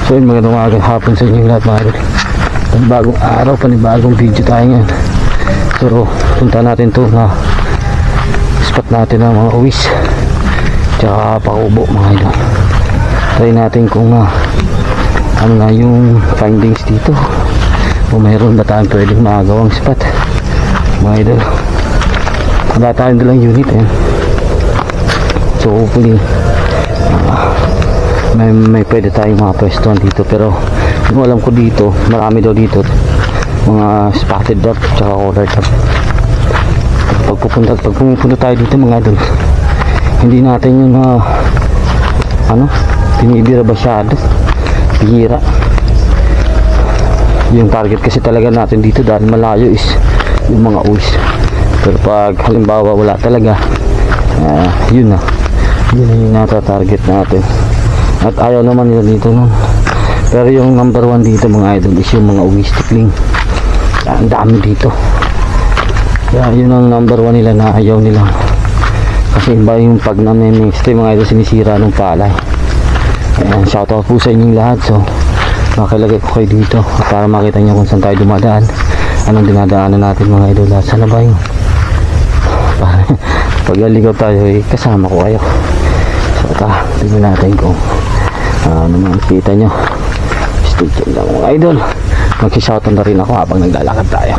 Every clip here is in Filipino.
So yun, magandang umaga hapon sa inyo lahat mga idol. Panibagong araw, panibagong video tayo ngayon. So punta natin to na spot natin ng mga uwis tsaka pakubo mga idol. Try natin kung ano na yung findings dito, o mayroon ba tayong pwedeng magawang spot mga idol. Wala tayong dalang unit so hopefully may pwede tayong mga pwestuhan dito. Pero yung alam ko dito, marami daw dito mga spotted duck tsaka collared duck. Pag pupunta tayo dito mga idol, hindi natin yung tinibira masyado, bihira. Yung target kasi talaga natin dito dahil malayo is yung mga uwis. Pero pag halimbawa wala talaga, yun na yung nata-target natin. At ayaw naman nila dito nun. Pero yung number 1 dito mga idol is yung mga uwis tikling. Ang dami dito. Kaya yun ang number 1 nila na ayaw nila. Kasi iba yung pag na-mix ito mga idol, sinisira ng palay. Ayan, shoutout po sa inyong lahat. So makilagay ko kayo dito para makita nyo kung saan tayo dumadaan, anong dinadaanan natin mga idol. Sana ba yung pag laligaw tayo kasama ko kayo. So tingnan natin kung ano makikita nyo. Stay tuned lang mga idol. Magsishoutout na rin ako habang naglalakad tayo.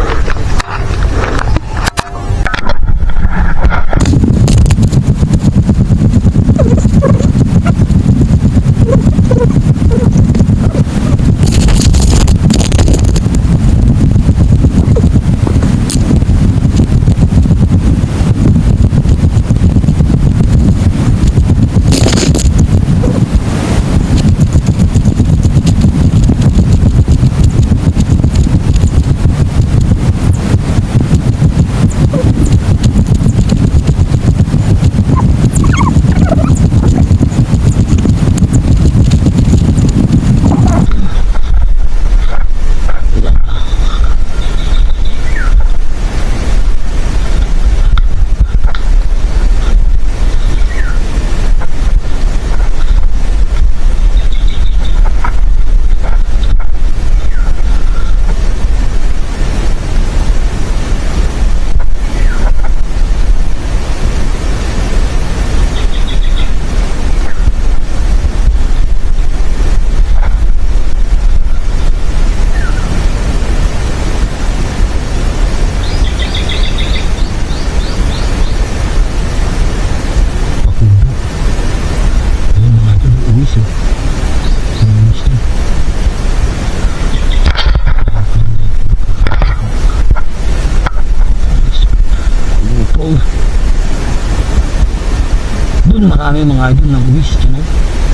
Doon marami mga idol na uwis dyan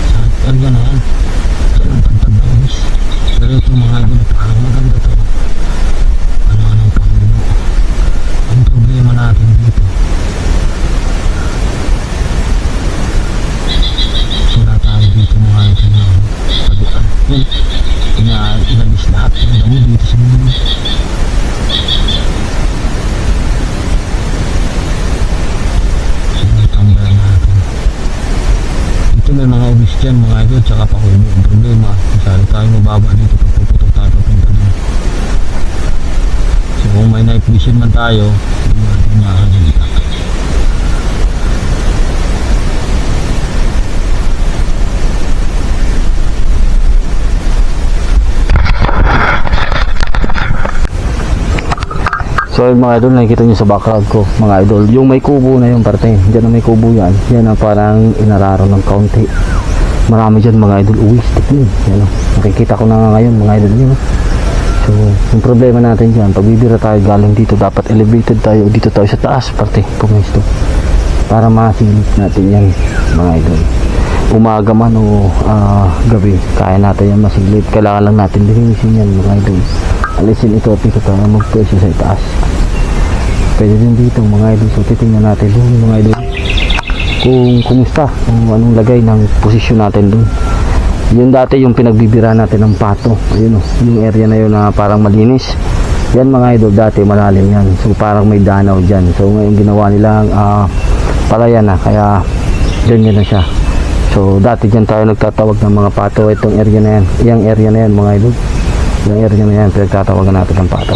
sa area na yan. Dyan ang tagtag na uwis. Pero ito mga idol, parang maganda to. Ano pangulo. Ang problema natin dito, wala tayo dito mga idol na paduan. Yun, inabis lahat ng damo dito sa mundo. May mga uwis dyan mga idol tsaka pakulo. Ang problema, masyado tayo mababa dito pag puputok tayo papunta doon. So kung may night vision man tayo, hindi natin makakagita. So mga idol, nakikita nyo sa background ko mga idol, yung may kubo na yung parte, dyan na may kubo yan ang parang inararo ng kaunti. Marami dyan mga idol uwis tikling. Yan, nakikita ko na nga ngayon mga idol yun. So yung problema natin dyan, pag bibira tayo galing dito, dapat elevated tayo dito tayo sa taas parte pumesto para masilip natin yan mga idol. Umaga man o gabi, kaya natin yan masilip. Kailangan lang natin linisin yan mga idol. Alisin ito at ito para magpwesto sa itaas. Pwede din dito mga idol. So titingnan natin doon mga idol kung kumusta, kung anong lagay ng posisyon natin doon. Yun dati yung pinagbibira natin ng pato. Ayun yung area na yun na parang malinis. Yan mga idol, dati malalim yan. So parang may danaw dyan. So ngayon ginawa nilang palayan na, kaya ganyan na siya. So dati dyan tayo nagtatawag ng mga pato. Itong area na yan, yung area na yan mga idol, yung area na yan pinagtatawagan natin ng pato.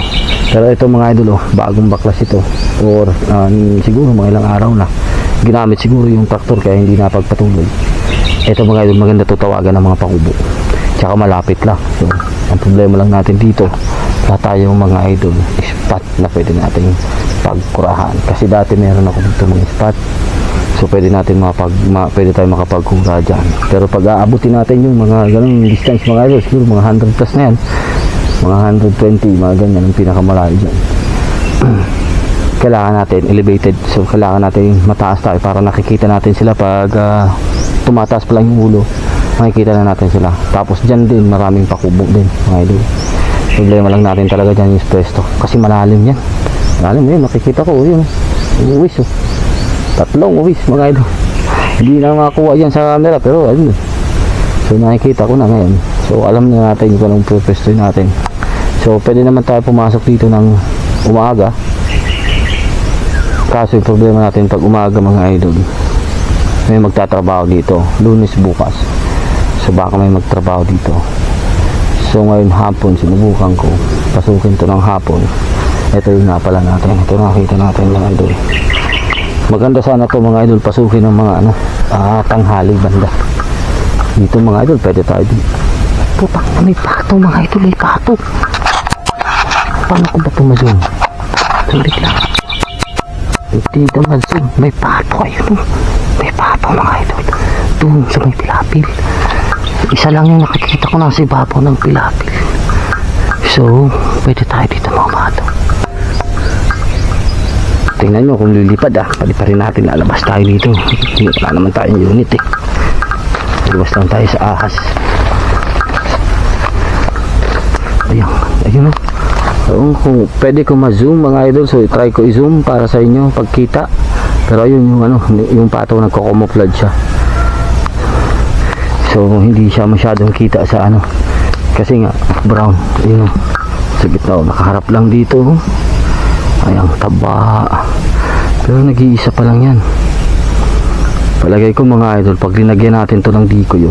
Pero ito mga idol, bagong baklas ito, or siguro mga ilang araw na ginamit siguro yung traktor kaya hindi napagpatuloy. Ito mga idol, maganda to tawagan ng mga pakubo, tsaka malapit lang. So ang problema lang natin dito, wala tayong mga idol spot na pwede natin pagkurahan, kasi dati meron ako dito mga spot. So pwede natin pwede tayo makapagkura dyan. Pero pag aabutin natin yung mga ganung distance mga idol, siguro mga 100 plus na yan, mga 120, mga ganyan ang pinakamalayo dyan. Kailangan natin elevated, so kailangan natin mataas tayo para nakikita natin sila pag tumataas pa lang yung ulo, makikita na natin sila. Tapos dyan din maraming pakubo din mga idol. Problema lang natin talaga dyan yung pwesto, kasi malalim yan, malalim yun, nakikita ko yun, uwis tatlong uwis mga idol. Hindi na makakuha yan sa camera, pero ayun, so nakikita ko na ngayon. So alam na natin kung anong pwesto natin. So pwede naman tayo pumasok dito ng umaga, kaso yung problema natin pag umaga mga idol, may magtatrabaho dito Lunes bukas, so baka may magtrabaho dito. So ngayon hapon sinubukan ko pasukin to ng hapon. Ito yung napala natin, ito nakita natin mga idol. Maganda sana to mga idol pasukin ng mga tanghali banda dito mga idol. Pwede tayo dito. Putang na, may pato mga idol, may pato. Paano ko ba tumazon? Tulik lang. Dito mazon, may pato. Ayun, may pato mga idol doon sa may pilapil. Isa lang yung nakikita ko na si babaw ng pilapil. So pwede tayo dito mga pato. Tingnan nyo kung lilipad pwede pa rin natin lalabas tayo dito. Wala naman tayong unit lalabas lang tayo sa ahas. Ayun kung pwede ko ma-zoom mga idol, so try ko i-zoom para sa inyo pagkita. Pero ayun yung pato nagko-camouflage siya, so hindi siya masyadong kita sa kasi nga brown. Ayun sa gitna, nakaharap lang dito. Ay, ang taba. Pero nag-iisa pa lang yan. Palagay ko mga idol, pag linagyan natin to ng dikoy,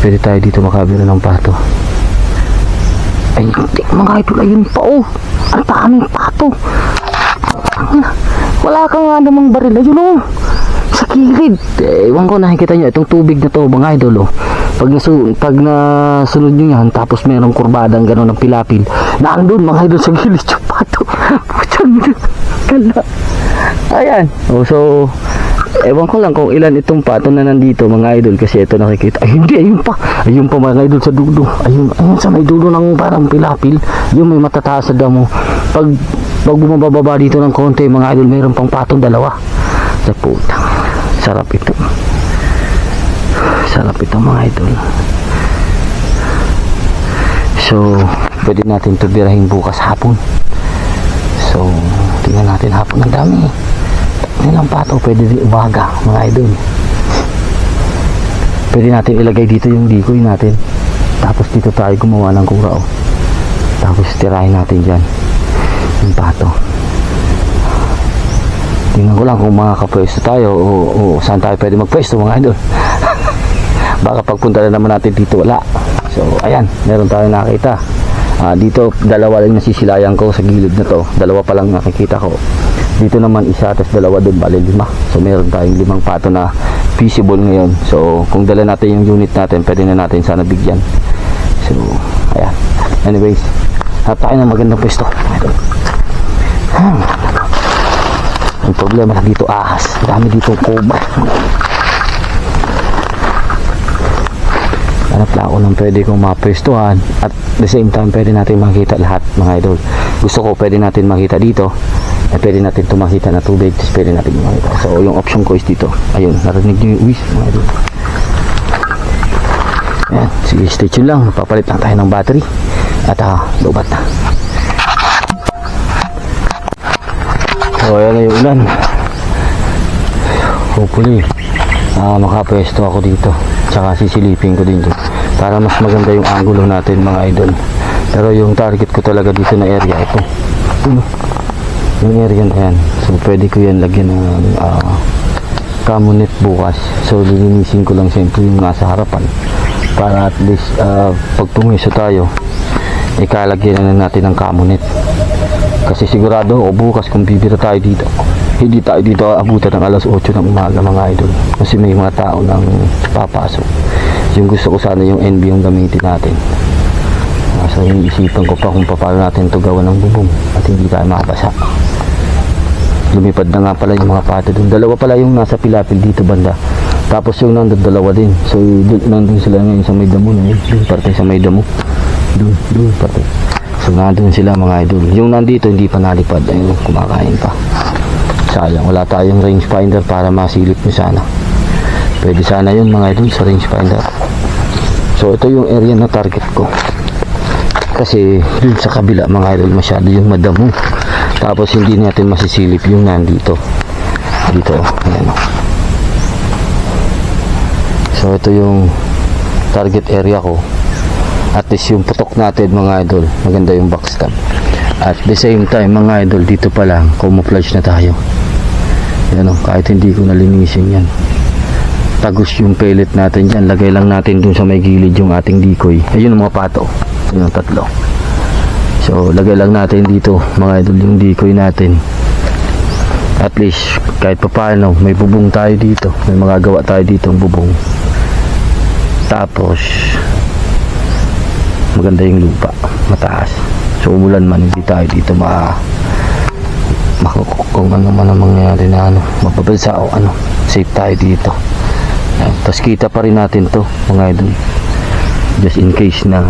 pwede tayo dito makabira ng pato. Ay, hindi mga idol, ayun pa ang daming pato. Wala ka nga namang baril. Ayun sa kilid. Ewan ko, nakikita nyo itong tubig na to mga idol. Pag nasunod nyo yan, tapos merong kurbadang gano'n ng pilapil, naandun mga idol sa gilid yung pato. Kala. Ayan. So ewan ko lang kung ilan itong pato na nandito mga idol, kasi ito nakikita. Ay hindi, ayun pa mga idol sa dulo. Ayun sa may dulo ng parang pilapil, yung may matataas sa damo. Pag bumababa dito ng konti mga idol, mayroon pang patong dalawa. Sa putang, sarap ito mga idol. So pwede natin ito birahin bukas hapon. So tingnan natin hapon, ang dami. Ilang pato, pwede din umaga mga idol. Pwede natin ilagay dito yung dikoy natin, tapos dito tayo gumawa ng kura tapos tirahin natin dyan yung pato. Tingnan ko lang kung makakapwesto tayo o saan tayo pwede magpwesto mga idol. Baka pagpunta na naman natin dito wala. So ayan, meron tayo nakita dito. Dalawa lang nasisilayan ko sa gilid na to, dalawa pa lang nakikita ko. Dito naman isa, tapos dalawa doon, bali 5. So meron tayong 5 pato na feasible ngayon. So kung dala natin yung unit natin, pwede na natin sana bigyan. So ayan, anyways, hanap tayo ng magandang pwesto. Ang problema lang dito ahas, dami dito cobra. Hanap lang ako ng pwede kong mapwestuhan at the same time pwede natin makita lahat mga idol. Gusto ko pwede natin makita dito, pwede natin tumakita na tubig, tapos pwede natin makita. So yung option ko is dito. Ayun, narinig nyo yung uwis mga idol. Ayan, sige, stay tuned lang, papalit lang tayo ng battery at lubat na. So ayan na yung ulan. Hopefully makapwesto ako dito, tsaka sisilipin ko din dito para mas maganda yung angulo natin mga idol. Pero yung target ko talaga dito na area, ito yung area na yan. So pwede ko yan lagyan ng Camonite bukas. So lilinisin ko lang siyempre yung nasa harapan para at least pag pumiso tayo ikalagyan na natin ng Camonite. Kasi sigurado o bukas kung bibira tayo dito, hindi tayo dito abutan ng alas 8 ng umaga mga idol. Kasi may mga tao nang papasok. Yung gusto ko sana yung NB yung gamitin natin. So yung isipan ko pa kung paano natin ito gawa ng bubong at hindi tayo makabasa. Lumipad na nga pala yung mga pato doon. Dalawa pala yung nasa pilapil dito banda. Tapos yung nandun dalawa din. So nandun sila ngayon sa may damo na yun. Doon parte sa may damo. Doon parte. So nandun sila mga idol. Yung nandito hindi pa nalipad. Ayun, kumakain pa. Sayang wala tayong range finder para masilip nyo sana. Pwede sana yun mga idol sa range finder. So ito yung area na target ko. Kasi dun sa kabila mga idol masyado yung madamo. Tapos hindi natin masisilip yung nandito. Dito, ayan o. So ito yung target area ko. At least yung putok natin mga idol, maganda yung backstab. At the same time mga idol, dito pa lang camouflage na tayo. Ayan o, kahit hindi ko nalinisin yan. Tagos yung pellet natin dyan. Lagay lang natin dun sa may gilid yung ating decoy. Ayun ang mga pato. Ayun ang tatlo. So lagay lang natin dito mga idol yung decoy natin. At least kahit papaano may bubong tayo dito. May magagawa tayo dito ang bubong. Tapos maganda yung lupa. Mataas. So umulan man hindi tayo dito kung ano man ang mangyari na mapabalsa o safe tayo dito. Tapos kita pa rin natin to mga idol. Just in case na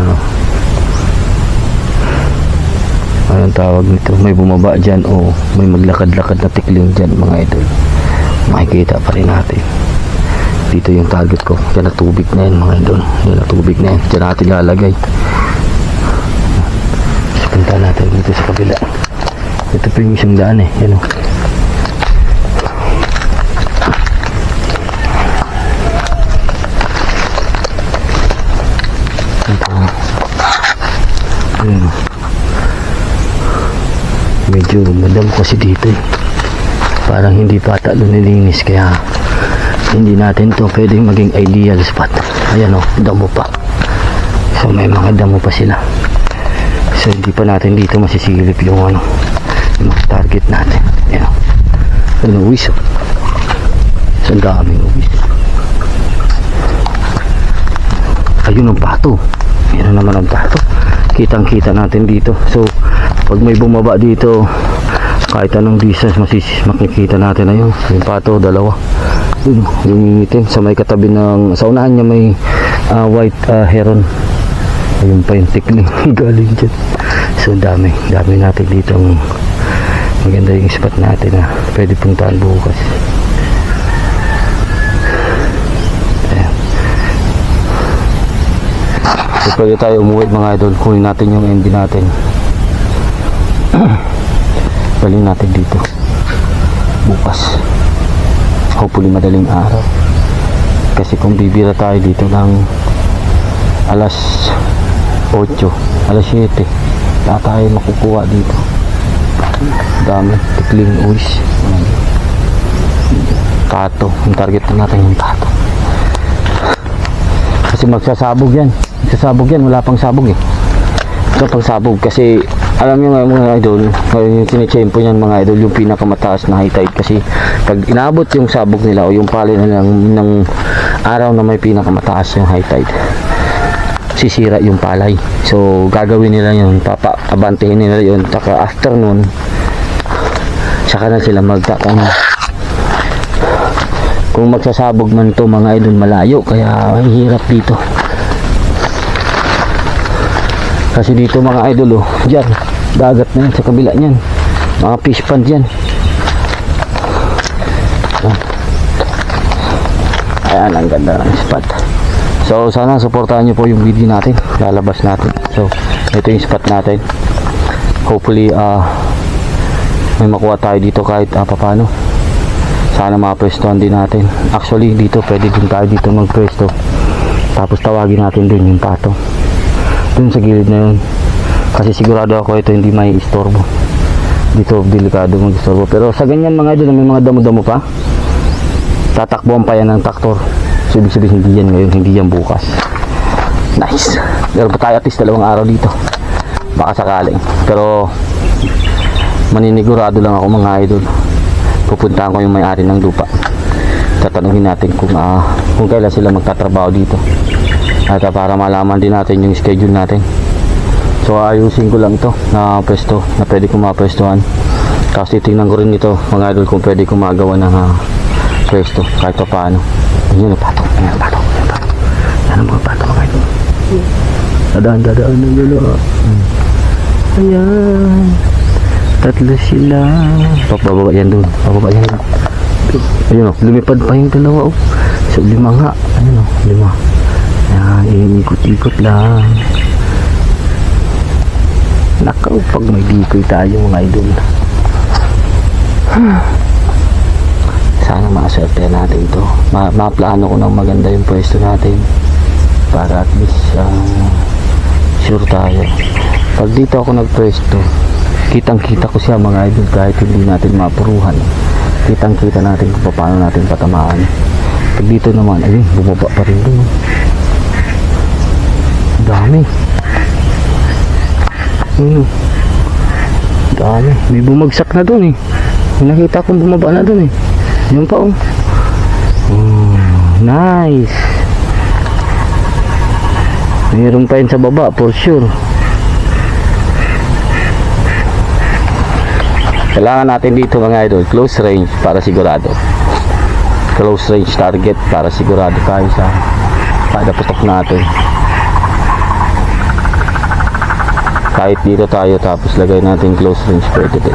anong tawag nito, may bumaba dyan o may maglakad-lakad na tikling dyan mga idol, makikita pa rin natin. Dito yung target ko, dyan na tubig na yan mga idol, dyan na tubig na yan, dyan natin lalagay. So, punta natin dito sa kabila. Ito po yung isang daan yan o. Medyo madam kasi dito parang hindi pa talo nilinis kaya hindi natin to pwedeng maging ideal spot. Ayan o, damo pa. So may mga damo pa sila. So hindi pa natin dito masisilip yung yung mga target natin. Ayan o, ayun o, uwis o. So ang daming uwis. Ayun ang pato. Ayan naman ang pato. Kitang kita natin dito. So pag may bumaba dito kahit anong distance makikita natin na yun yung pato, dalawa yun, yung itim sa may katabi ng sa unahan niya may white heron. Ayun pa yung tikling galing dyan. So dami natin dito maganda yung spot natin na pwede puntahan bukas. Ayan. So pwede tayo umuwi mga idol, kunin natin yung MB natin. Galing natin dito bukas, hopefully madaling araw, kasi kung bibira tayo dito ng alas 8, alas 7 wala tayo makukuha dito. Dami tikling uwis. Pato, yung target na natin yung pato kasi magsasabog yan, wala pang sabog ito pang sabog. Kasi alam nyo nga mga idol, yung sinitsempo nyan mga idol, yung pinakamataas na high tide. Kasi pag inabot yung sabog nila o yung pali na ng araw na may pinakamataas yung high tide, sisira yung palay. So gagawin nila yun, abantihin nila yun, saka afternoon saka na sila magtakang. Kung magsasabog man to mga idol, malayo, kaya hirap dito. Kasi dito mga idol dyan dagat na yan sa kabila nyan, mga fish pond dyan. Ayan, ang ganda ng spot. So sana supportahan nyo po yung video natin, lalabas natin. So ito yung spot natin, hopefully may makuha tayo dito kahit papano. Sana mapwestuhan din natin. Actually dito pwede din tayo dito magpwesto, tapos tawagin natin din yung pato dun sa gilid na yun, kasi sigurado ako ito hindi may istorbo dito. Delikado mag istorbo, pero sa ganyan mga idol may mga damo-damo pa, tatakbuhan pa yan ng traktor. So, ibig sabihin hindi yan ngayon, hindi yan bukas. Nice. Meron pa tayo at least 2 araw dito. Baka sakaling. Pero maninigurado lang ako mga idol. Pupuntahan ko yung may-ari ng lupa. Tatanungin natin kung kailan sila magtatrabaho dito. At para malaman din natin yung schedule natin. So ayusin ko lang ito na pwesto na pwede ko mapwestuhan. Tapos titingnan ko rin ito mga idol kung pwede ko magawa ng pwesto kahit pa paano. Yun yung pato. Yan ang pato. Yan ang mga pato mga idol. Dadaan na yun. Ayan. 3 sila. Bababa yan dun. Bababa yan dun. Ayun o. Lumipad pa yung 2 o. So 5 nga. Ayun o. 5. Ayan. Ikot-ikot lang. Nakaw. Pag may dikoy tayo mga idol. Sana maswerte natin to. Maplano ko ng maganda yung pwesto natin. Para at least sure tayo. Pag dito ako nagpwesto, kitang-kita ko siya mga idol kahit hindi natin mapuruhan. Kitang-kita natin kung paano natin patamaan. Pag dito naman, ayun, bumaba pa rin dun. Dami. Dami. May bumagsak na dun eh. May nakita kong bumaba na dun eh. Yun pa oh. Nice. Mayroon pa yun sa baba for sure. Kailangan natin dito mga idol close range para sigurado. Close range target para sigurado tayo sa kada putok natin. Kahit dito tayo tapos lagay natin close range pwede din.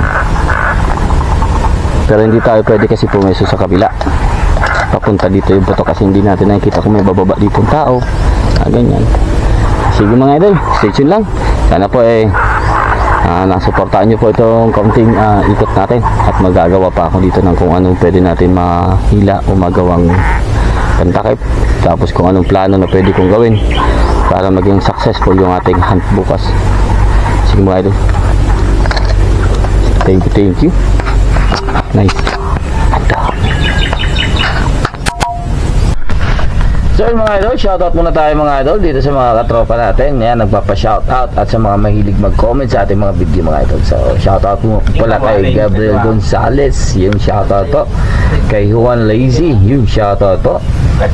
Pero hindi tayo pwede kasi pumeso sa kabila. Papunta dito yung putok kasi hindi natin nakikita kung may bababa dito ng tao. Ganyan. Sige mga idol, stay tuned lang. Sana po nasuportahan nyo po itong kaunting ikot natin at magagawa pa ako dito ng kung anong pwede natin mahila o magawang pantakip, tapos kung anong plano na pwede kong gawin para maging successful yung ating hunt bukas. Sige mga idol, thank you. Nice. So yun mga idol, shoutout muna tayo mga idol dito sa mga katropa natin. Yan, nagpapa-shoutout at sa mga mahilig mag-comment sa ating mga video mga idol. So shoutout mo pala kay Gabriel Gonzalez, yung shoutout to. Kay Juan Lazy, yung shoutout to.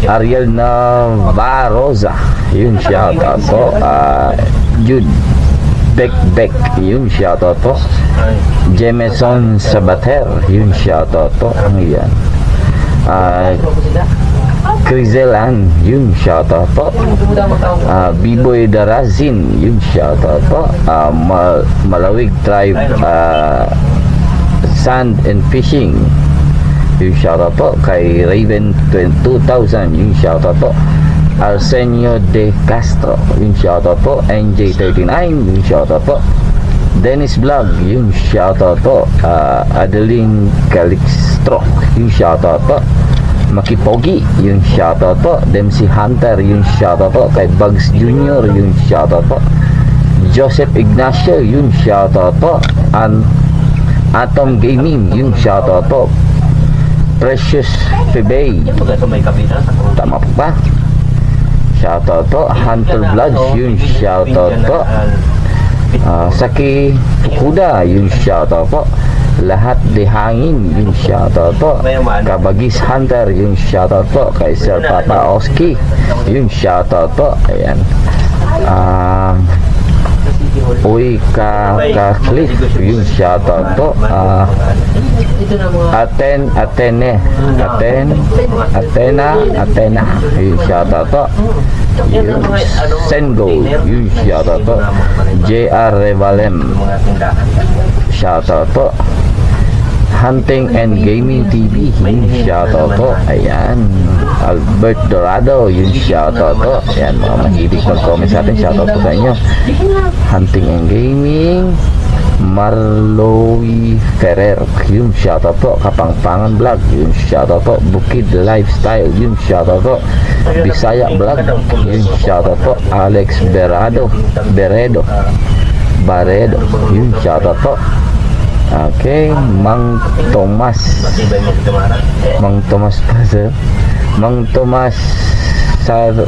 Ariel Navarroza, yung shoutout to. Jude Beck, yung shoutout to. Jemeson Sabater, yung shoutout to. Yan. Crizelan, yung shoutout po. B-Boy Darazin, yung shoutout po. Malawig Tribe Sand and Fishing, yung shoutout po. Kay Raven 2000, yung shoutout po. Arsenio De Castro, yung shoutout po. NJ39, yung shoutout po. Dennis Vlog, yung shoutout po. Adeline Calixtro, yung shoutout po. Makipogi, yung shoutout po. Dempsey Hunter, yung shoutout po. Kay Bugs Jr., yung shoutout po. Joseph Ignacio, yung shoutout po. Atom Gaming, yung shoutout po. Precious Febay, tama po ba? Shoutout po. Hunter Vlogs, yung shoutout po. Saki Fukuda, yung shoutout po. Lahat de Hangin, yung shoutout po. Kabagis Hunter, yung shoutout po. Kay Sir Papa Oski, yung shoutout po. Ayan. Uy Cliff, yung shoutout po. Athena, yung shoutout po. Yung Sengo, yung shoutout po. JR Revalem, shoutout po. Hunting and Gaming TV, yung shoutout po. Ayan. Albert Dorado, yung shoutout po. Ayan, mga mahilig mag-comment sa atin, shoutout po sa inyo. Hunting and Gaming. Marloy Ferrer, yung shoutout po. Kapangpangan Vlog, yung shoutout po. Bukid Lifestyle, yung shoutout po. Bisaya Vlog, yung shoutout po. Alex Baredo, yung shoutout po. Okay, Mang Tomas. Mang Tomas pa sir. Mang Tomas Sairip.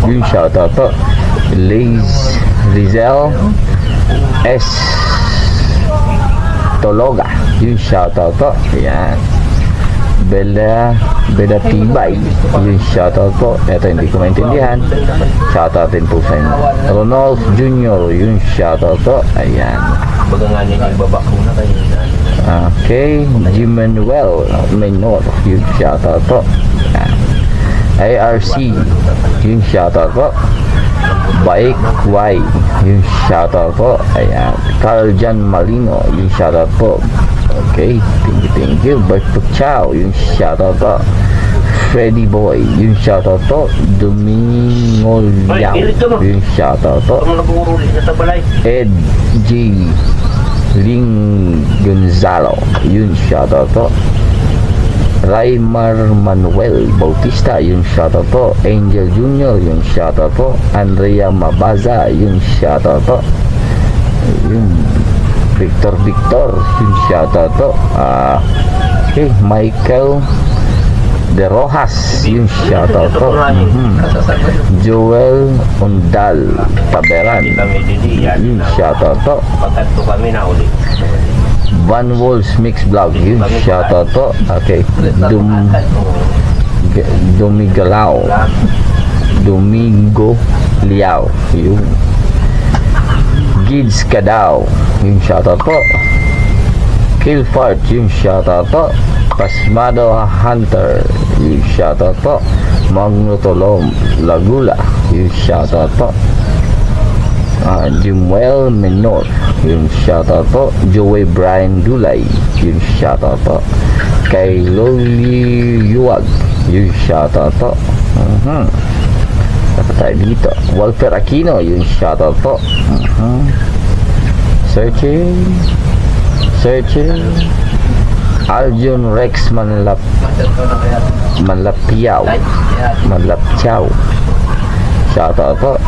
Yung shoutout po. Liz Rizel S. Tologa. Yung shoutout po. Ayan. Bella Tibay. Yung shoutout po. Ito hindi ko maintindihan. Shoutout din po sa inyo. Ronald Jr. Yung shoutout po. Ayan. Baga nga niya nagbabakuna kayo. Okay. Jimanuel Menor. Yung shoutout po. Ayan. ARC. Yung shoutout po. Bike Y. Yung shoutout po. Ayan. Carl Jan Malino. Yung shoutout po. Okay, thank you. Berto Chow, yung shoutout po. Freddy Boy, yung shoutout po. Domingo Liao, yung shoutout po. Ed G. Ling Gonzalo, yung shoutout po. Raymar Manuel Bautista, yung shoutout po. Angel Jr., yung shoutout po. Andrea Mabaza, yung shoutout po. Yung Victor, yung shoutout po. Okay, Michael De Rojas, yung shoutout po. Joel Undal Taberan, yung shoutout po. Pagkatto kami na ulit. Van Wolf's Mix Vlog, yung shoutout po. Okay, Domingo Liao, yung Gids Kadao, yung shoutout po. Killfart, yung shoutout po. Pasmado Hunter, yung shoutout po. Magnutolom Lagula, yung shoutout po. Jimuel Menor, yung shoutout po. Joey Brian Dulay, yung shoutout po. Kay Loli Yuwag, yung shoutout po. Dapat tayo dito. Walter Aquino, yung shoutout po. Searching. Aljun Rex Manlapyaw, shoutout po.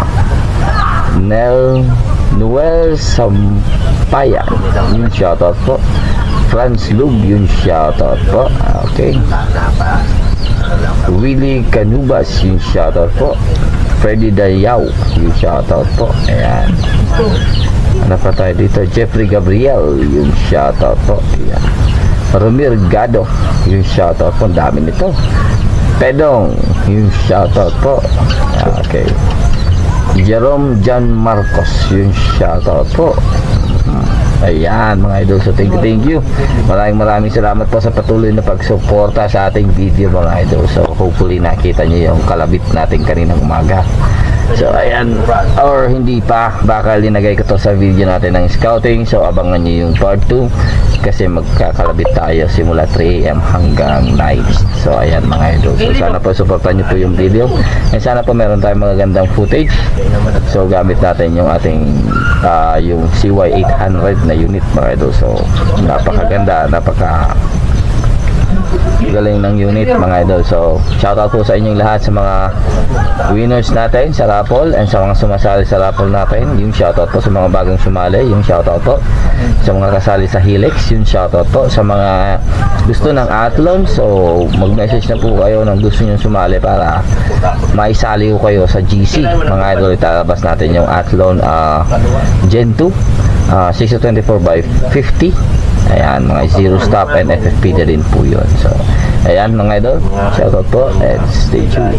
Noel Sampayan, yung shoutout po. Franz Lug, yung shoutout po. Okay. Willie Canubas, yung shoutout po. Freddy Dayaw, yung shoutout po. Ayan. Ano pa tayo dito? Jeffrey Gabriel, yung shoutout po. Ayan. Romir Gado, yung shoutout po. Ang dami nito. Pedong, yung shoutout po. Okay. Jerome John Marcos, yung shoutout po. Ayan mga idol, so thank you. Maraming salamat po sa patuloy na pagsuporta sa ating video mga idol. So hopefully nakita nyo yung kalabit natin kaninang umaga. So ayan, or hindi pa, baka linagay ko to sa video natin ng scouting. So abangan nyo yung part 2 kasi magkakalabit tayo simula 3 AM hanggang night. So ayan mga idol, so sana po supportan nyo po yung video and sana po meron tayong magagandang footage. So gamit natin yung ating yung CY800 na unit mga idol. So napakaganda, galing ng unit mga idol. So shoutout po sa inyong lahat sa mga winners natin sa raffle and sa mga sumasali sa raffle natin. Yung shoutout po sa mga bagong sumali, yung shoutout po sa mga kasali sa Helix, yung shoutout po sa mga gusto ng athlon. So mag-message na po kayo ng gusto nyo sumali para maisali ko kayo sa GC mga idol. Italabas natin yung athlon Gen 2 624/50. Ayan, mga zero stop and FFP na rin po yun. So, ayan mga idol, shoutout po and stay tuned.